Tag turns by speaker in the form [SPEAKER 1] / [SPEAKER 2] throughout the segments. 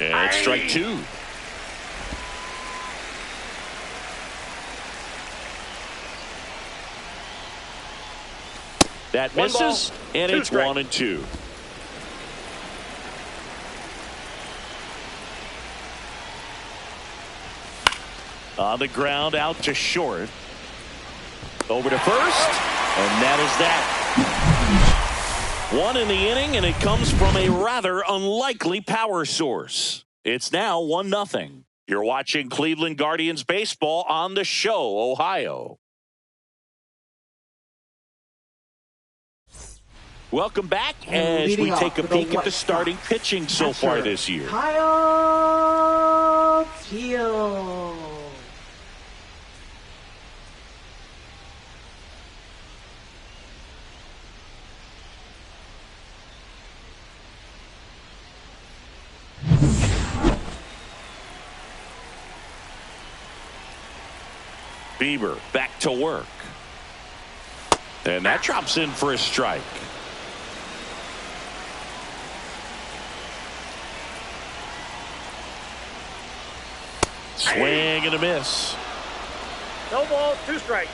[SPEAKER 1] And it's strike two. That misses, and it's 1-2. On the ground, out to short. Over to first, and that is that. One in the inning, and it comes from a rather unlikely power source. It's now 1-0. You're watching Cleveland Guardians baseball on The Show, Ohio. Welcome back as we take a peek at the starting pitching so far this year.
[SPEAKER 2] Kyle Teal.
[SPEAKER 1] Bieber back to work. And that drops in for a strike. Swing and a miss.
[SPEAKER 3] No ball, 2 strikes.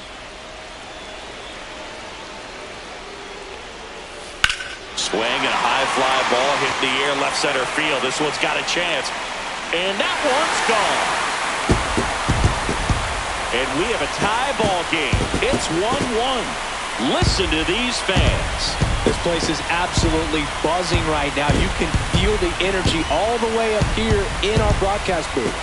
[SPEAKER 1] Swing and a high fly ball hit in the air left center field. This one's got a chance. And that one's gone. And we have a tie ball game. It's 1-1. Listen to these fans.
[SPEAKER 4] This place is absolutely buzzing right now. You can feel the energy all the way up here in our broadcast booth.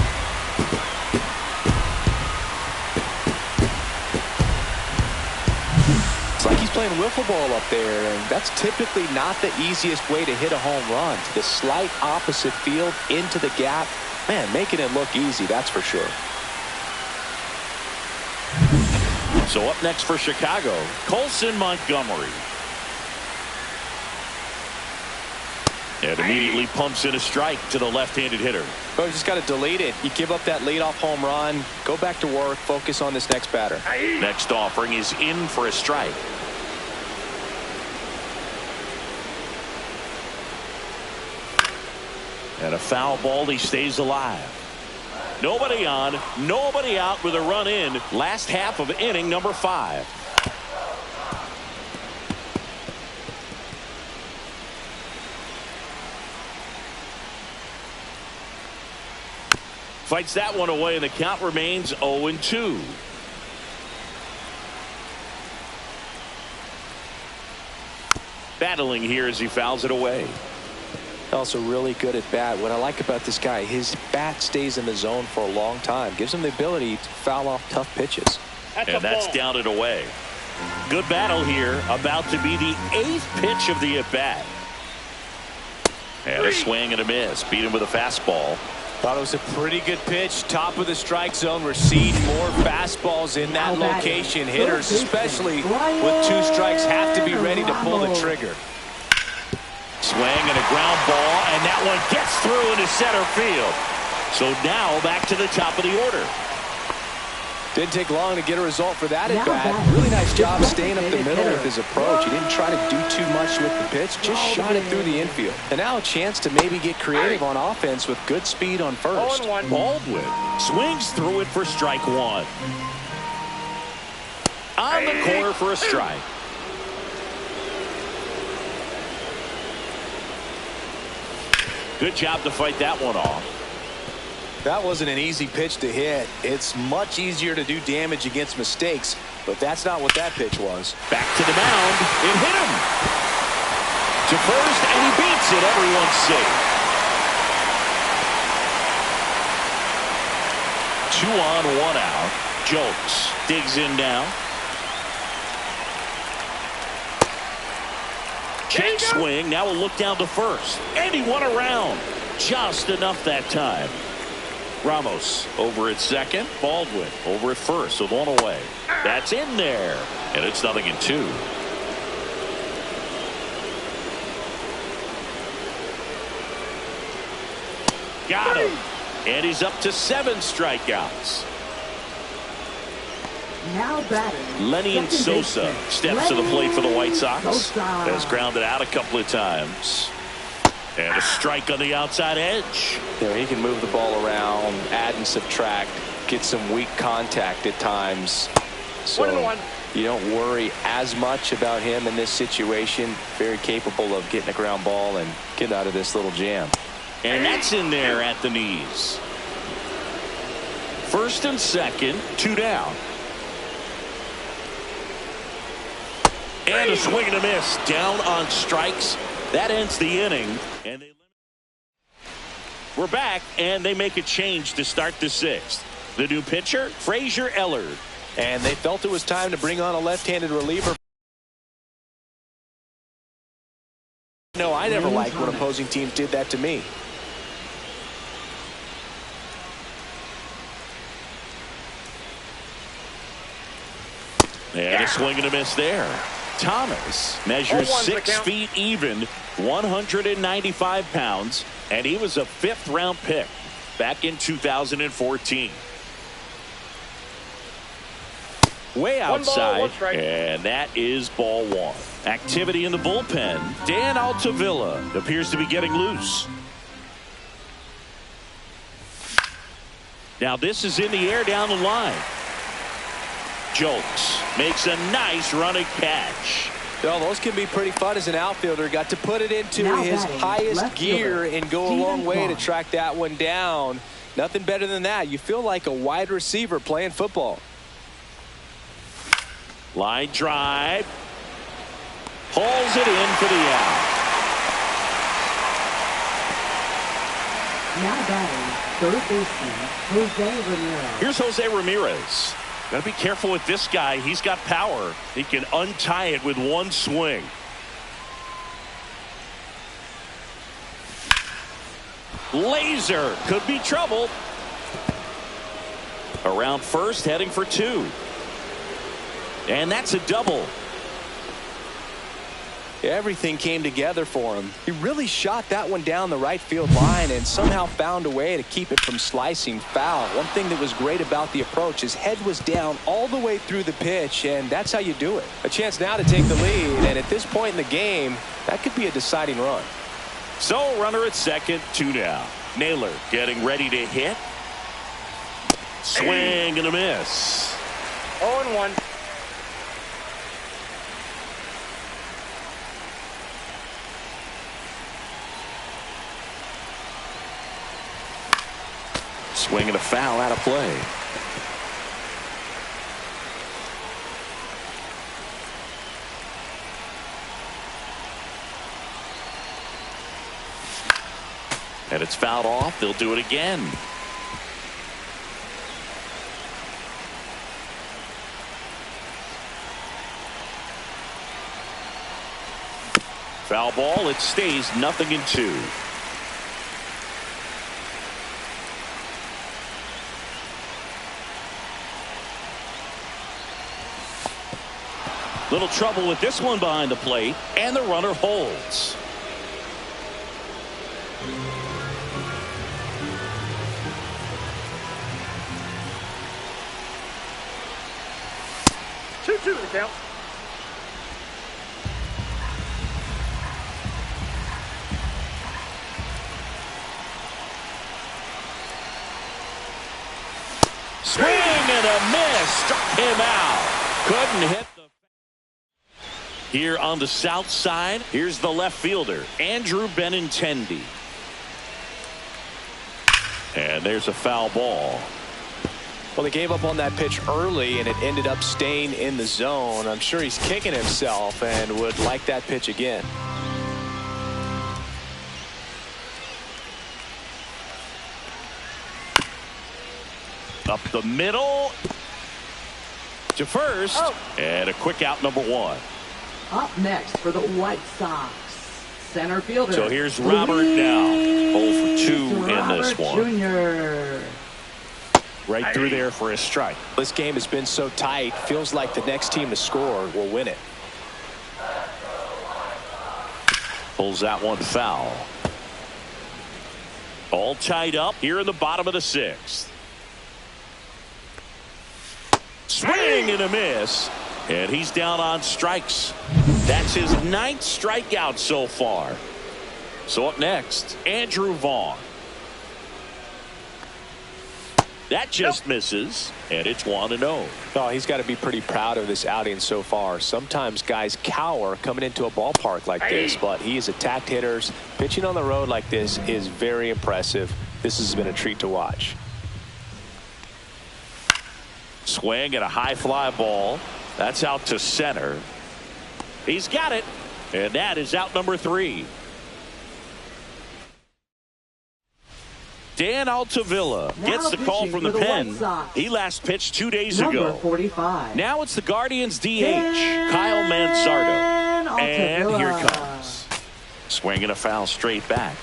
[SPEAKER 4] It's like he's playing wiffle ball up there, and that's typically not the easiest way to hit a home run. To the slight opposite field, into the gap. Man, making it look easy, that's for sure.
[SPEAKER 1] So up next for Chicago, Colson Montgomery. And immediately pumps in a strike to the left-handed hitter.
[SPEAKER 4] Oh, you just got to delete it. You give up that leadoff home run, go back to work, focus on this next batter.
[SPEAKER 1] Next offering is in for a strike. And a foul ball, he stays alive. Nobody on, nobody out with a run in. Last half of inning number 5. Fights that one away, and the count remains 0-2. Battling here as he fouls it away.
[SPEAKER 4] Also really good at bat. What I like about this guy, his bat stays in the zone for a long time. Gives him the ability to foul off tough pitches.
[SPEAKER 1] And that's down and away. Good battle here. About to be the 8th pitch of the at-bat. And a swing and a miss. Beat him with a fastball.
[SPEAKER 4] Thought it was a pretty good pitch. Top of the strike zone. We're seeing more fastballs in that location. Hitters, especially with 2 strikes, have to be ready to pull the trigger.
[SPEAKER 1] Swing and a ground ball, and that one gets through into center field. So now back to the top of the order.
[SPEAKER 4] Didn't take long to get a result for that at bat. Really nice job staying up the middle with his approach. He didn't try to do too much with the pitch, just shot it through the infield. And now a chance to maybe get creative on offense with good speed on first.
[SPEAKER 1] Baldwin swings through it for strike 1. On the corner for a strike. Good job to fight that one off.
[SPEAKER 4] That wasn't an easy pitch to hit. It's much easier to do damage against mistakes, but that's not what that pitch was.
[SPEAKER 1] Back to the mound. It hit him. To first, and he beats it. Everyone's safe. 2 on, 1 out. Jokes digs in now. Check swing. Now a look down to first. And he won around. Just enough that time. Ramos over at second. Baldwin over at first with 1 away. That's in there. And it's 0-2. Got him. And he's up to 7 strikeouts.
[SPEAKER 2] Now batting,
[SPEAKER 1] Lenny and Sosa steps to the plate for the White Sox. Has grounded out a couple of times. And a strike on the outside edge.
[SPEAKER 4] He can move the ball around, add and subtract, get some weak contact at times. So
[SPEAKER 3] 1-1.
[SPEAKER 4] you don't worry as much about him in this situation. Very capable of getting a ground ball and getting out of this little jam.
[SPEAKER 1] And that's in there at the knees. First and second, 2 down. And a swing and a miss. Down on strikes. That ends the inning. And we're back, and they make a change to start the 6th. The new pitcher, Frazier Ellard.
[SPEAKER 4] And they felt it was time to bring on a left-handed reliever. No, I never liked when opposing teams did that to me.
[SPEAKER 1] And a swing and a miss there. Thomas measures 6 feet even, 195 pounds, and he was a 5th-round pick back in 2014. Way outside, and that is ball 1. Activity in the bullpen. Dan Altavilla appears to be getting loose. Now this is in the air down the line. Jolks makes a nice running catch.
[SPEAKER 4] Well, those can be pretty fun as an outfielder. Got to put it into his highest gear and go a long way to track that one down. Nothing better than that. You feel like a wide receiver playing football.
[SPEAKER 1] Line drive. Hauls it in for the out.
[SPEAKER 2] Now batting, third baseman, Jose Ramirez.
[SPEAKER 1] Here's Jose Ramirez. Got to be careful with this guy. He's got power. He can untie it with one swing. Laser could be trouble. Around first, heading for 2. And that's a double.
[SPEAKER 4] Everything came together for him. He really shot that one down the right field line and somehow found a way to keep it from slicing foul. One thing that was great about the approach, his head was down all the way through the pitch, and that's how you do it. A chance now to take the lead, and at this point in the game, that could be a deciding run.
[SPEAKER 1] So runner at second, 2 down. Naylor getting ready to hit. Swing and a miss.
[SPEAKER 3] 0-1.
[SPEAKER 1] Swing and a foul out of play. And it's fouled off. They'll do it again. Foul ball. It stays 0-2. Little trouble with this one behind the plate, and the runner holds.
[SPEAKER 3] Two to count.
[SPEAKER 1] Swing and a miss. Struck him out. Couldn't hit the. Here on the south side, here's the left fielder, Andrew Benintendi. And there's a foul ball.
[SPEAKER 4] Well, they gave up on that pitch early, and it ended up staying in the zone. I'm sure he's kicking himself and would like that pitch again.
[SPEAKER 1] Up the middle to first, and a quick out, number 1.
[SPEAKER 2] Up next for the White Sox, center fielder.
[SPEAKER 1] So here's Robert now. 0 for 2 in this one.
[SPEAKER 2] Jr.
[SPEAKER 1] Right through there for a strike.
[SPEAKER 4] This game has been so tight. Feels like the next team to score will win it.
[SPEAKER 1] Pulls that one foul. All tied up here in the bottom of the 6th. Swing and a miss. And he's down on strikes. That's his 9th strikeout so far. So up next, Andrew Vaughn. That just misses, and it's 1-0.
[SPEAKER 4] Oh, he's got to be pretty proud of this outing so far. Sometimes guys cower coming into a ballpark like this, but he has attacked hitters. Pitching on the road like this is very impressive. This has been a treat to watch.
[SPEAKER 1] Swing at a high fly ball. That's out to center. He's got it, and that is out number 3. Dan Altavilla gets the call from the pen. He last pitched 2 days ago.
[SPEAKER 2] 45.
[SPEAKER 1] Now it's the Guardians DH, Kyle Manzardo. And here it comes. Swinging a foul straight back.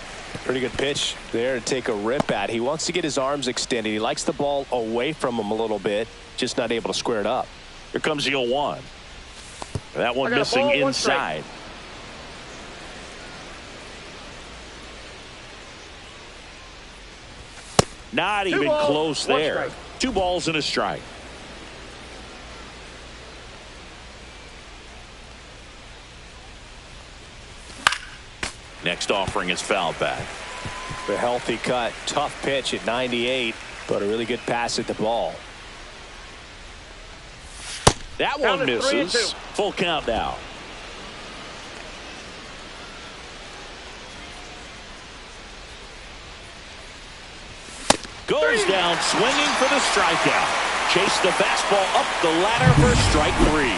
[SPEAKER 4] Pretty good pitch there to take a rip at. He wants to get his arms extended. He likes the ball away from him a little bit, just not able to square it up.
[SPEAKER 1] Here comes the 0-1. That one missing inside. Not even close there. 2 balls and a strike. Next offering is fouled back.
[SPEAKER 4] The healthy cut. Tough pitch at 98, but a really good pass at the ball.
[SPEAKER 1] That one misses. Full count now. Goes down swinging for the strikeout. Chase the fastball up the ladder for strike 3.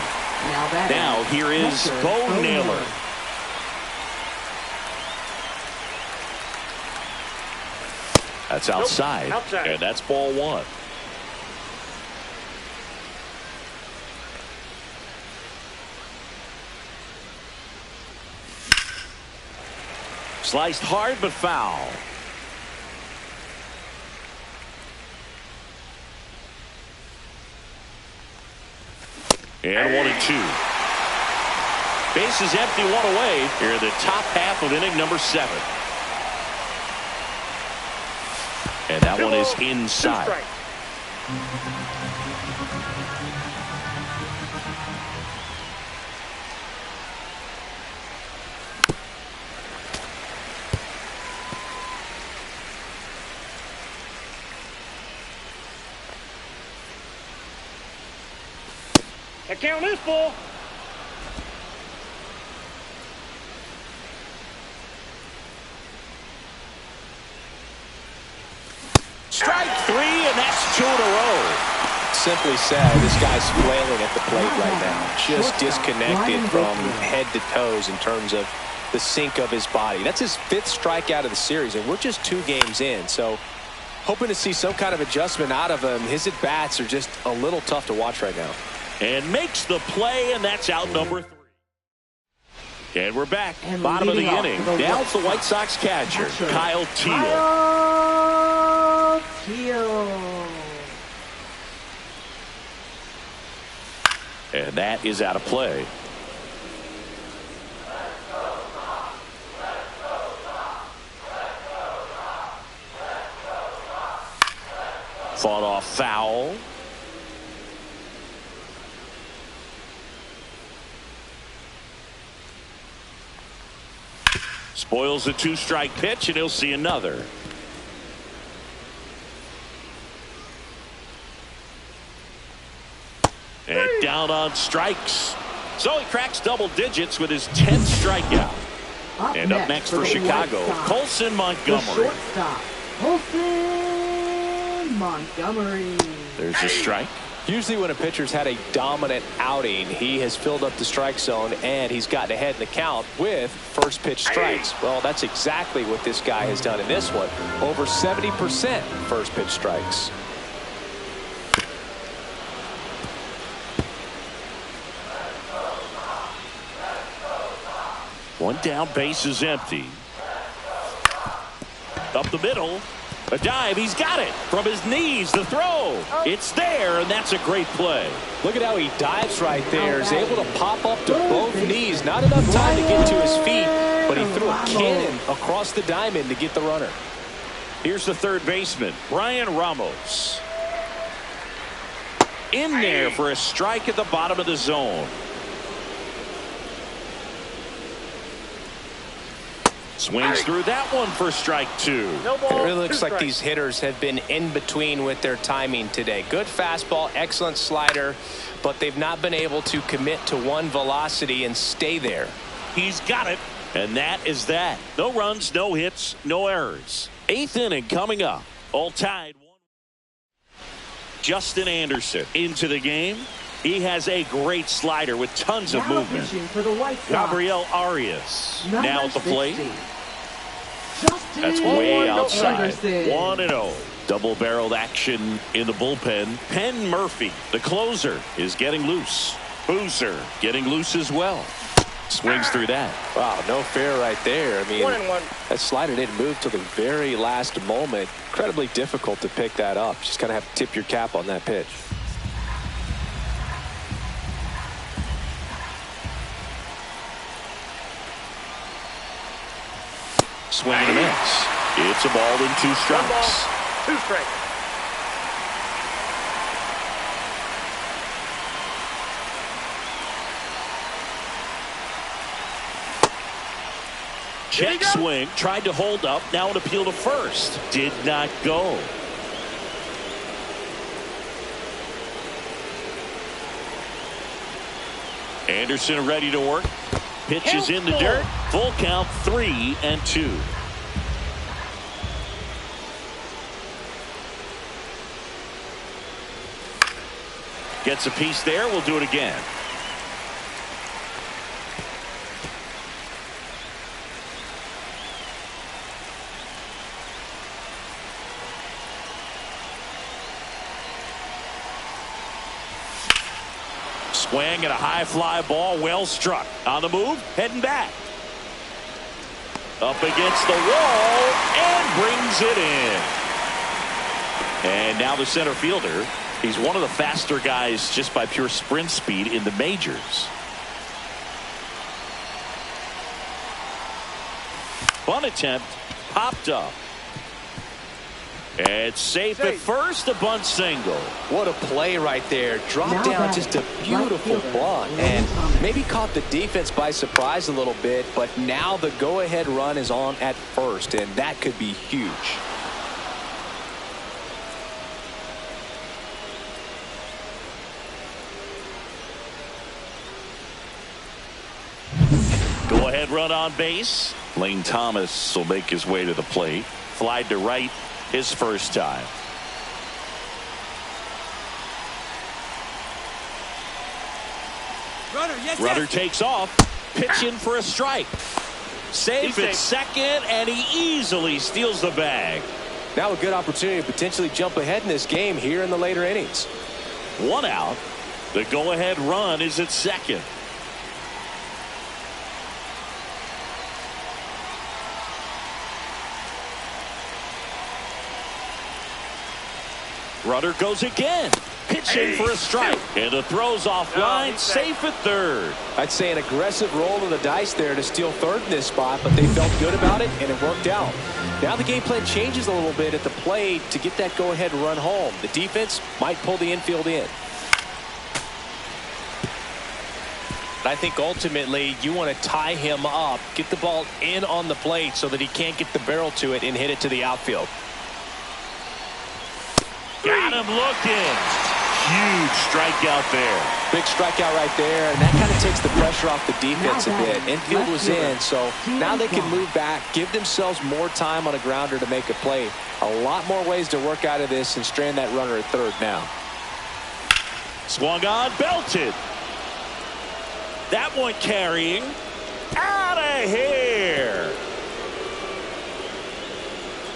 [SPEAKER 1] Now here is Bo Naylor. That's outside. And that's ball 1. Sliced hard but foul. And 1-2. Bases empty, 1 away here in the top half of inning number 7. And that one is inside.
[SPEAKER 3] The count is full.
[SPEAKER 1] Strike 3, and that's 2 in a row.
[SPEAKER 4] Simply said, this guy's flailing at the plate right now. Just disconnected from head to toes in terms of the sink of his body. That's his 5th strikeout of the series, and we're just 2 games in. So hoping to see some kind of adjustment out of him. His at-bats are just a little tough to watch right now.
[SPEAKER 1] And makes the play, and that's out number 3. And we're back.
[SPEAKER 2] And
[SPEAKER 1] Bottom of the inning. Now it's the White Sox catcher, Kyle Teel. And that is out of play. Fought off foul. Spoils the 2-strike pitch, and he'll see another. And down on strikes. So he cracks double digits with his 10th strikeout. And up next for Chicago, Colson Montgomery.
[SPEAKER 2] Colson Montgomery.
[SPEAKER 1] There's a strike.
[SPEAKER 4] Usually when a pitcher's had a dominant outing, he has filled up the strike zone and he's gotten ahead in the count with first pitch strikes. Well, that's exactly what this guy has done in this one. Over 70% first pitch strikes.
[SPEAKER 1] One down, base is empty. Up the middle. A dive, he's got it from his knees. The throw, it's there, and that's a great play.
[SPEAKER 4] Look at how he dives right there. Is able to pop up to both knees. Not enough time to get to his feet, but he threw a cannon across the diamond to get the runner.
[SPEAKER 1] Here's the third baseman, Brian Ramos. In there for a strike at the bottom of the zone. Swings through that one for strike 2.
[SPEAKER 3] No ball.
[SPEAKER 4] It really looks
[SPEAKER 3] two
[SPEAKER 4] like
[SPEAKER 3] strikes.
[SPEAKER 4] these hitters have been in between with their timing today. Good fastball, excellent slider, but they've not been able to commit to one velocity and stay there.
[SPEAKER 1] He's got it. And that is that. No runs, no hits, no errors. 8th inning coming up. All tied. Justin Anderson into the game. He has a great slider with tons of
[SPEAKER 2] Now
[SPEAKER 1] movement.
[SPEAKER 2] pitching for the White Sox.
[SPEAKER 1] Gabriel Arias
[SPEAKER 2] Number
[SPEAKER 1] now at the plate.
[SPEAKER 2] 60. Justin
[SPEAKER 1] That's way outside.
[SPEAKER 2] Anderson.
[SPEAKER 1] 1-0. Double-barreled action in the bullpen. Penn Murphy, the closer, is getting loose. Boozer getting loose as well. Swings through that.
[SPEAKER 4] Wow, no fair right there. I mean,
[SPEAKER 3] 1-1.
[SPEAKER 4] that slider didn't move till the very last moment. Incredibly difficult to pick that up. Just kind of have to tip your cap on that pitch.
[SPEAKER 1] Swing and a miss. It's a ball and 2
[SPEAKER 3] One
[SPEAKER 1] strikes.
[SPEAKER 3] ball. 2 strikes.
[SPEAKER 1] Check swing. Tried to hold up. Now an appeal to first. Did not go. Anderson ready to work. Pitches in the dirt. Full count 3-2. Gets a piece there. We'll do it again. Swing at a high fly ball, well struck. On the move, heading back. Up against the wall and brings it in. And now the center fielder. He's one of the faster guys just by pure sprint speed in the majors. Bunt attempt popped up. It's safe at first, a bunt single.
[SPEAKER 4] What a play right there. Dropped down, just a beautiful bunt, and maybe caught the defense by surprise a little bit, but now the go-ahead run is on at first, and that could be huge.
[SPEAKER 1] Go-ahead run on base. Lane Thomas will make his way to the plate. Flied to right his first time. Runner takes off. Pitch in for a strike. Safe at second, and he easily steals the bag.
[SPEAKER 4] Now a good opportunity to potentially jump ahead in this game here in the later innings.
[SPEAKER 1] 1 out. The go-ahead run is at second. Runner goes again. Pitching for a strike. And the throw's offline. Safe at third.
[SPEAKER 4] I'd say an aggressive roll of the dice there to steal third in this spot, but they felt good about it, and it worked out. Now the game plan changes a little bit at the plate to get that go-ahead run home. The defense might pull the infield in. But I think ultimately you want to tie him up, get the ball in on the plate so that he can't get the barrel to it and hit it to the outfield.
[SPEAKER 1] Got him looking. Huge strikeout there.
[SPEAKER 4] Big strikeout right there, and that kind of takes the pressure off the defense a bit. Infield was in, so now they can move back, give themselves more time on a grounder to make a play. A lot more ways to work out of this and strand that runner at third now.
[SPEAKER 1] Swung on, belted. That one carrying. Out of here.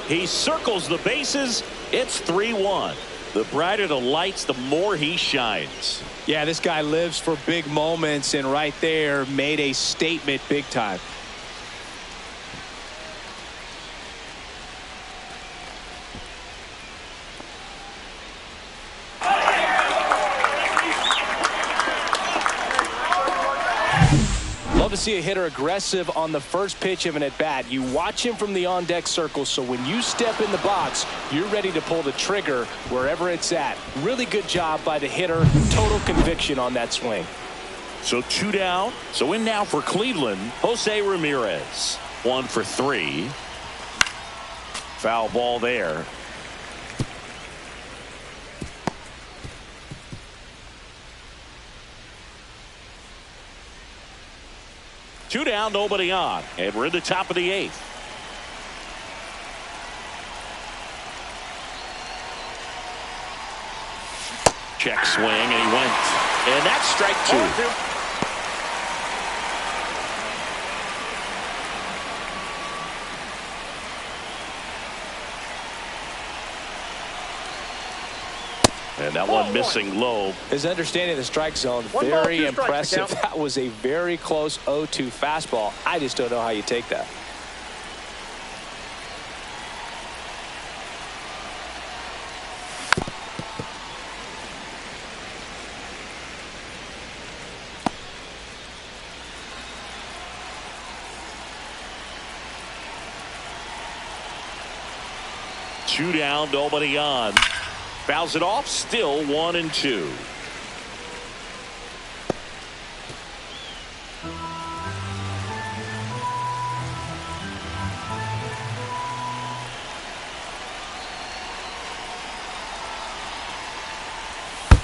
[SPEAKER 1] He circles the bases. It's 3-1. The brighter the lights, the more he shines.
[SPEAKER 4] Yeah, this guy lives for big moments, and right there made a statement big time. Love to see a hitter aggressive on the first pitch of an at-bat. You watch him from the on-deck circle, so when you step in the box, you're ready to pull the trigger wherever it's at. Really good job by the hitter. Total conviction on that swing.
[SPEAKER 1] So 2 down. So in now for Cleveland, Jose Ramirez. 1 for 3. Foul ball there. Two down, nobody on, and we're in the top of the 8th. Check swing, and he went. And that's strike 2. And that one missing low.
[SPEAKER 4] His understanding of the strike zone, very impressive. That was a very close 0-2 fastball. I just don't know how you take that.
[SPEAKER 1] Two down, nobody on. Fouls it off, still 1-2.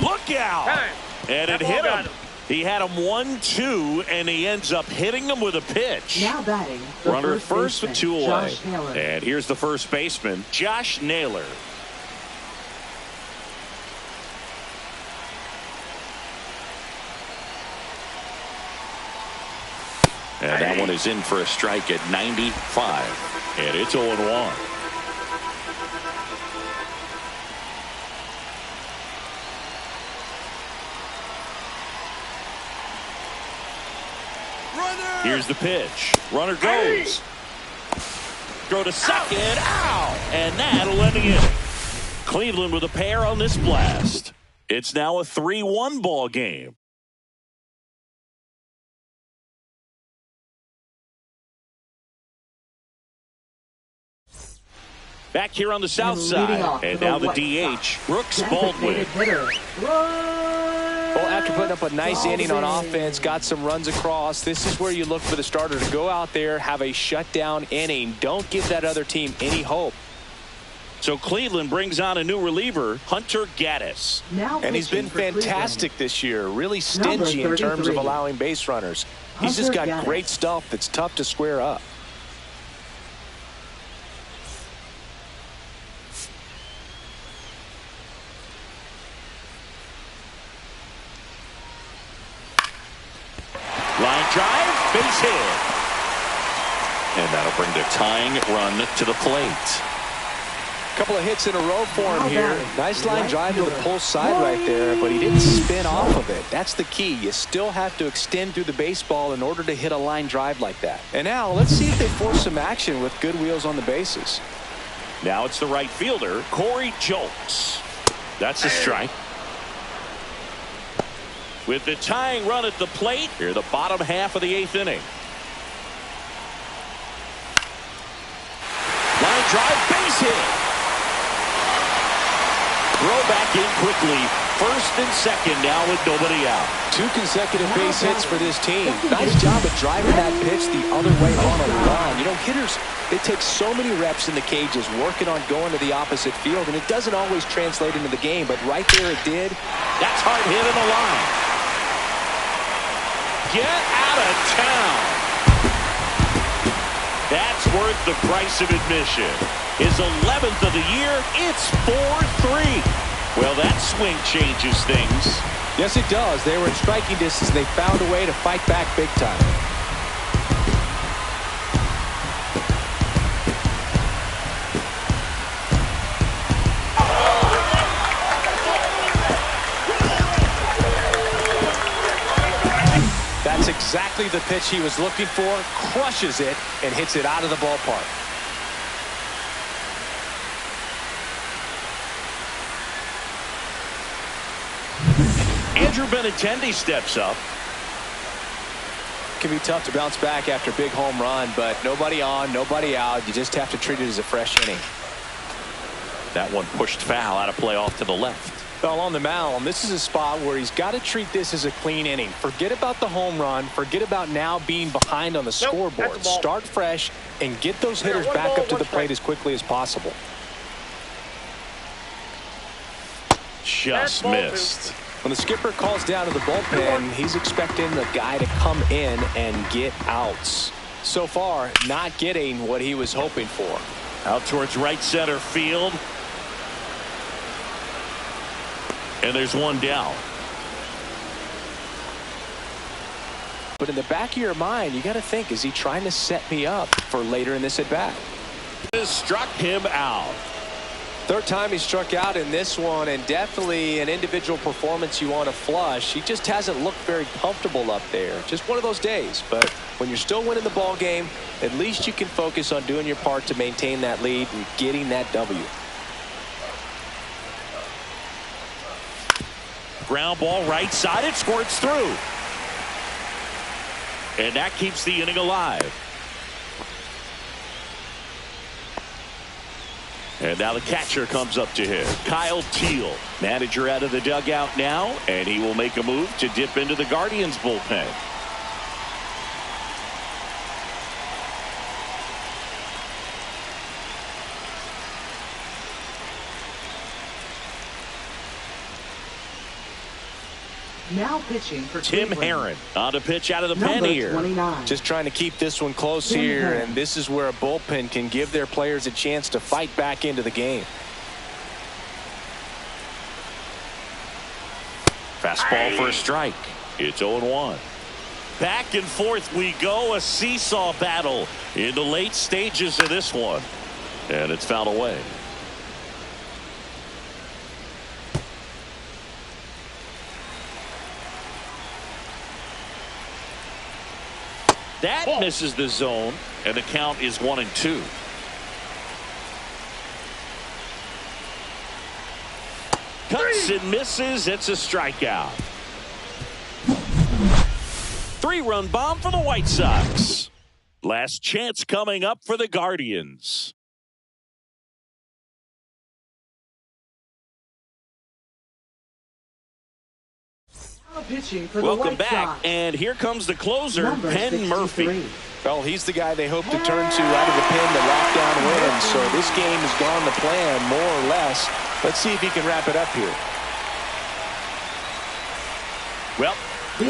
[SPEAKER 1] Look out! And it hit him. He had him 1-2, and he ends up hitting him with a pitch.
[SPEAKER 2] Now batting.
[SPEAKER 1] Runner at first with 2 away.
[SPEAKER 2] Naylor.
[SPEAKER 1] And here's the first baseman, Josh Naylor. And that one is in for a strike at 95. And it's 0-1. Here's the pitch. Runner goes. Throw to second. Ow! And that'll end the inning. Cleveland with a pair on this blast. It's now a 3-1 ball game. Back here on the south side. And now the DH, Brooks Baldwin.
[SPEAKER 4] Well, after putting up a nice inning on offense, got some runs across, this is where you look for the starter to go out there, have a shutdown inning. Don't give that other team any hope.
[SPEAKER 1] So Cleveland brings on a new reliever, Hunter Gaddis.
[SPEAKER 4] And he's been fantastic this year, really stingy in terms of allowing base runners. He's just got great stuff that's tough to square up.
[SPEAKER 1] Line drive, base hit. And that'll bring the tying run to the plate.
[SPEAKER 4] Couple of hits in a row for him here. Nice line drive to the pull side right there, but he didn't spin off of it. That's the key. You still have to extend through the baseball in order to hit a line drive like that. And now let's see if they force some action with good wheels on the bases.
[SPEAKER 1] Now it's the right fielder, Corey Jolks. That's a strike. With the tying run at the plate, here the bottom half of the 8th inning. Line drive, base hit. Throw back in quickly. First and second now with nobody out.
[SPEAKER 4] 2 consecutive base hits for this team. Nice job of driving that pitch the other way on a run. You know, hitters, they take so many reps in the cages working on going to the opposite field, and it doesn't always translate into the game, but right there it did.
[SPEAKER 1] That's hard hit in the line. Get out of town. That's worth the price of admission. His 11th of the year. It's 4-3. Well, that swing changes things.
[SPEAKER 4] Yes, it does. They were in striking distance. They found a way to fight back big time. That's exactly the pitch he was looking for. Crushes it and hits it out of the ballpark.
[SPEAKER 1] Andrew Benintendi steps up.
[SPEAKER 4] It can be tough to bounce back after a big home run, but nobody on, nobody out. You just have to treat it as a fresh inning.
[SPEAKER 1] That one pushed foul out of play off to the left.
[SPEAKER 4] Well, on the mound, this is a spot where he's got to treat this as a clean inning. Forget about the home run. Forget about now being behind on the scoreboard. Start fresh and get those hitters back up to the plate as quickly as possible.
[SPEAKER 1] Just missed.
[SPEAKER 4] When the skipper calls down to the bullpen, he's expecting the guy to come in and get outs. So far, not getting what he was hoping for.
[SPEAKER 1] Out towards right center field. And there's one down.
[SPEAKER 4] But in the back of your mind, you got to think, is he trying to set me up for later in this at bat?
[SPEAKER 1] Struck him out.
[SPEAKER 4] Third time he struck out in this one, and definitely an individual performance you want to flush. He just hasn't looked very comfortable up there. Just one of those days. But when you're still winning the ball game, at least you can focus on doing your part to maintain that lead and getting that W.
[SPEAKER 1] Ground ball right side. It squirts through. And that keeps the inning alive. And now the catcher comes up to him. Kyle Teal, manager out of the dugout now, and he will make a move to dip into the Guardians bullpen.
[SPEAKER 2] Now pitching for
[SPEAKER 1] Tim
[SPEAKER 2] Cleveland.
[SPEAKER 1] Herron on to pitch out of the pen here.
[SPEAKER 2] 29.
[SPEAKER 4] Just trying to keep this one close
[SPEAKER 2] Tim
[SPEAKER 4] here,
[SPEAKER 2] Herron.
[SPEAKER 4] and this is where a bullpen can give their players a chance to fight back into the game.
[SPEAKER 1] Fastball for a strike. It's 0-1. Back and forth we go. A seesaw battle in the late stages of this one. And it's fouled away. That misses the zone, and the count is 1-2. Cuts and misses. It's a strikeout. 3-run bomb for the White Sox. Last chance coming up for the Guardians.
[SPEAKER 2] Now pitching for the
[SPEAKER 1] Welcome
[SPEAKER 2] White
[SPEAKER 1] back,
[SPEAKER 2] Sox.
[SPEAKER 1] and here comes the closer,
[SPEAKER 2] Number
[SPEAKER 1] Penn
[SPEAKER 2] 63.
[SPEAKER 1] Murphy.
[SPEAKER 4] Well, he's the guy they hope to turn to out of the pen to lock down wins. So this game has gone to plan, more or less. Let's see if he can wrap it up here.
[SPEAKER 1] Well,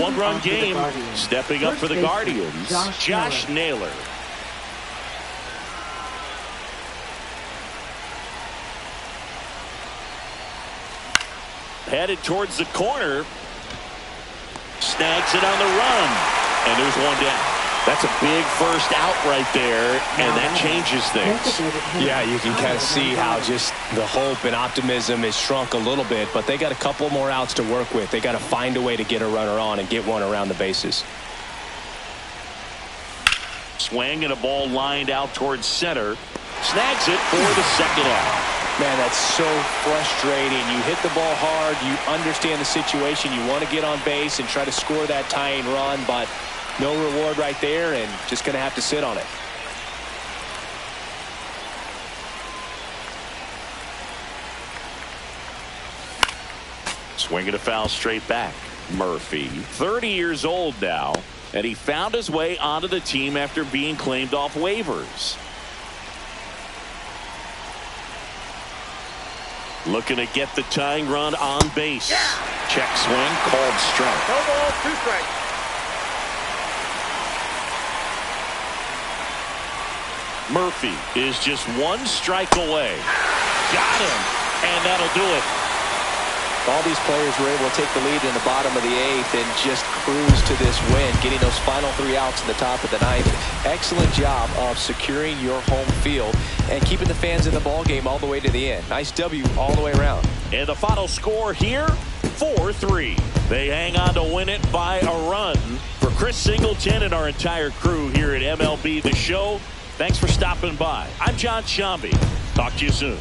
[SPEAKER 1] one-run
[SPEAKER 2] on for the
[SPEAKER 1] game.
[SPEAKER 2] Guardians.
[SPEAKER 1] Stepping up
[SPEAKER 2] First
[SPEAKER 1] for the
[SPEAKER 2] baseman,
[SPEAKER 1] Guardians,
[SPEAKER 2] Josh
[SPEAKER 1] Naylor. Headed towards the corner. Snags it on the run. And there's one down. That's a big first out right there, and that changes things.
[SPEAKER 4] Yeah, you can kind of see how just the hope and optimism is shrunk a little bit, but they got a couple more outs to work with. They got to find a way to get a runner on and get one around the bases.
[SPEAKER 1] Swing and a ball lined out towards center. Snags it for the second out.
[SPEAKER 4] Man, that's so frustrating. You hit the ball hard. You understand the situation. You want to get on base and try to score that tying run, but no reward right there, and just going to have to sit on it.
[SPEAKER 1] Swinging a foul straight back. Murphy, 30 years old now, and he found his way onto the team after being claimed off waivers. Looking to get the tying run on base. Check swing, called strike.
[SPEAKER 3] No ball, 2 strikes.
[SPEAKER 1] Murphy is just 1 strike away. Got him, and that'll do it.
[SPEAKER 4] All these players were able to take the lead in the bottom of the 8th and just cruise to this win, getting those final 3 outs in the top of the 9th. Excellent job of securing your home field and keeping the fans in the ball game all the way to the end. Nice W all the way around.
[SPEAKER 1] And the final score here, 4-3. They hang on to win it by a run. For Chris Singleton and our entire crew here at MLB The Show, thanks for stopping by. I'm John Shambi. Talk to you soon.